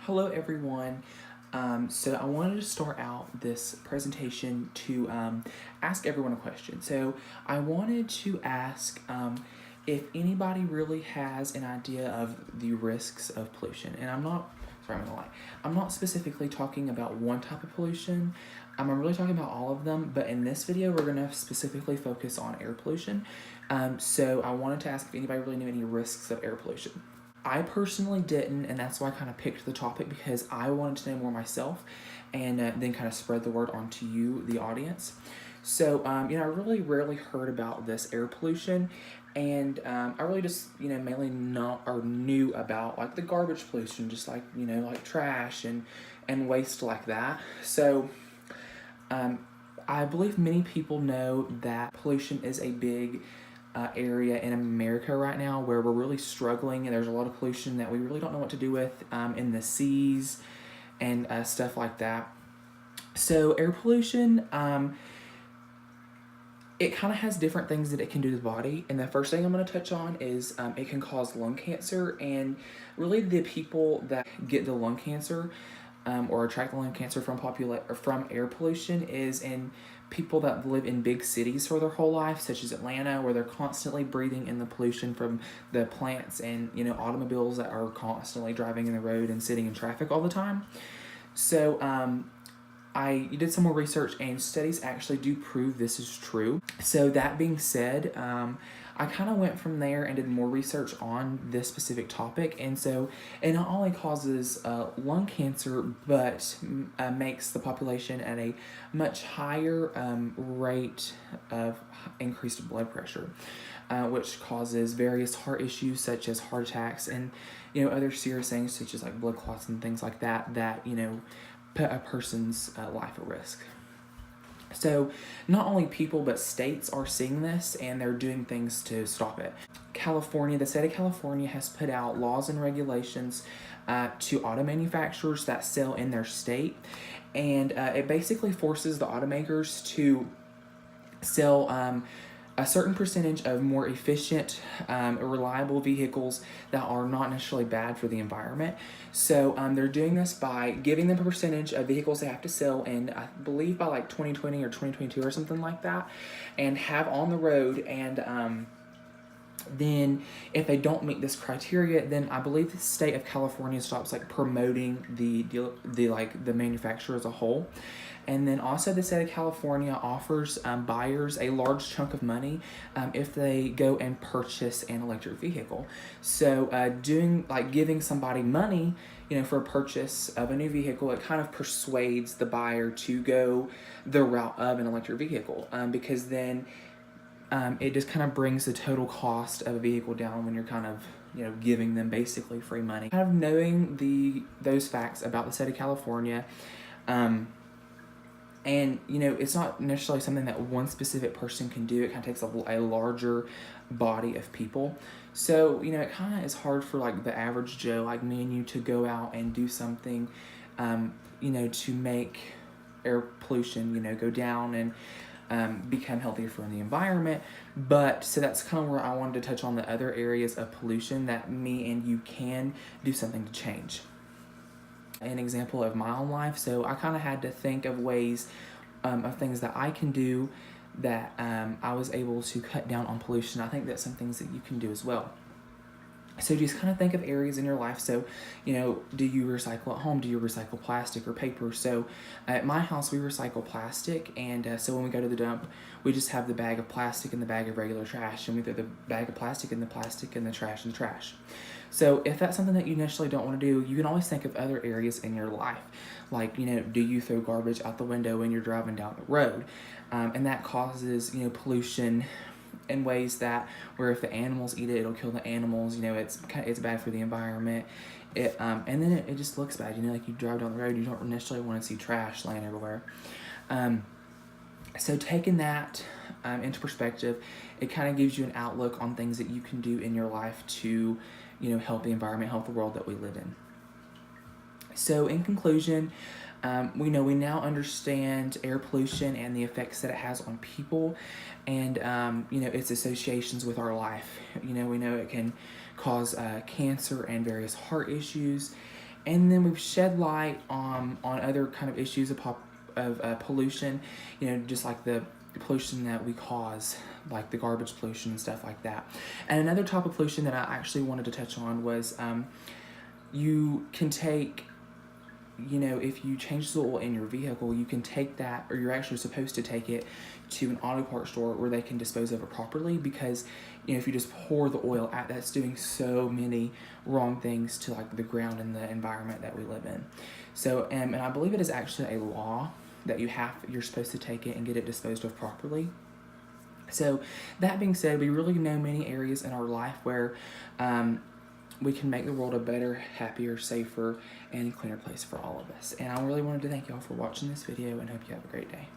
Hello everyone. So I wanted to start out this presentation to ask everyone a question. So I wanted to ask if anybody really has an idea of the risks of pollution. And I'm not specifically talking about one type of pollution. I'm really talking about all of them, but in this video we're going to specifically focus on air pollution. So I wanted to ask if anybody really knew any risks of air pollution. I personally didn't, and that's why I kind of picked the topic because I wanted to know more myself and then kind of spread the word onto you, the audience. So, I really rarely heard about this air pollution, and I really just, mainly not or knew about like the garbage pollution, just like, like trash and waste like that. So, I believe many people know that pollution is a big area in America right now where we're really struggling, and there's a lot of pollution that we really don't know what to do with in the seas and stuff like that. So, air pollution, it kind of has different things that it can do to the body. And the first thing I'm going to touch on is it can cause lung cancer. And really, the people that get the lung cancer or attract lung cancer from air pollution is in people that live in big cities for their whole life, such as Atlanta, where they're constantly breathing in the pollution from the plants and automobiles that are constantly driving in the road and sitting in traffic all the time. So I did some more research, and studies actually do prove this is true. So that being said, I kind of went from there and did more research on this specific topic. And so it not only causes lung cancer, but makes the population at a much higher rate of increased blood pressure, which causes various heart issues such as heart attacks and other serious things such as like blood clots and things like that put a person's life at risk. So not only people but states are seeing this, and they're doing things to stop it. The state of California has put out laws and regulations to auto manufacturers that sell in their state, and it basically forces the automakers to sell a certain percentage of more efficient, reliable vehicles that are not necessarily bad for the environment. So they're doing this by giving them a percentage of vehicles they have to sell in, I believe, by like 2020 or 2022 or something like that, and have on the road. And then if they don't meet this criteria, then I believe the state of California stops like promoting the manufacturer as a whole. And then also the state of California offers buyers a large chunk of money if they go and purchase an electric vehicle. So giving somebody money, for a purchase of a new vehicle, it kind of persuades the buyer to go the route of an electric vehicle, because then it just kind of brings the total cost of a vehicle down when you're kind of giving them basically free money. Kind of knowing those facts about the state of California. And, it's not necessarily something that one specific person can do. It kind of takes a larger body of people. So, it kind of is hard for, like, the average Joe, like me and you, to go out and do something, to make air pollution, go down and become healthier for the environment. But, so that's kind of where I wanted to touch on the other areas of pollution that me and you can do something to change. An example of my own life. So I kind of had to think of ways of things that I can do that I was able to cut down on pollution. I think that's some things that you can do as well. So just kind of think of areas in your life. So, do you recycle at home? Do you recycle plastic or paper? So at my house, we recycle plastic. And so when we go to the dump, we just have the bag of plastic and the bag of regular trash. And we throw the bag of plastic and the plastic and the trash in the trash. So if that's something that you necessarily don't want to do, you can always think of other areas in your life. Like, do you throw garbage out the window when you're driving down the road? And that causes, pollution in ways that where if the animals eat it, it'll kill the animals. It's bad for the environment. And then it just looks bad. Like you drive down the road, you don't necessarily want to see trash laying everywhere. So taking that into perspective, it kind of gives you an outlook on things that you can do in your life to, help the environment, help the world that we live in. So in conclusion, we now understand air pollution and the effects that it has on people and, its associations with our life. We know it can cause cancer and various heart issues. And then we've shed light on other kind of issues of pollution, you know, just like the pollution that we cause, like the garbage pollution and stuff like that. And another type of pollution that I actually wanted to touch on was you can take, you know, if you change the oil in your vehicle, you can take that, or you're actually supposed to take it to an auto parts store where they can dispose of it properly, because, you know, if you just pour the oil out, that's doing so many wrong things to like the ground and the environment that we live in. So, and I believe it is actually a law that you're supposed to take it and get it disposed of properly. So that being said, we really know many areas in our life where we can make the world a better, happier, safer, and cleaner place for all of us. And I really wanted to thank y'all for watching this video and hope you have a great day.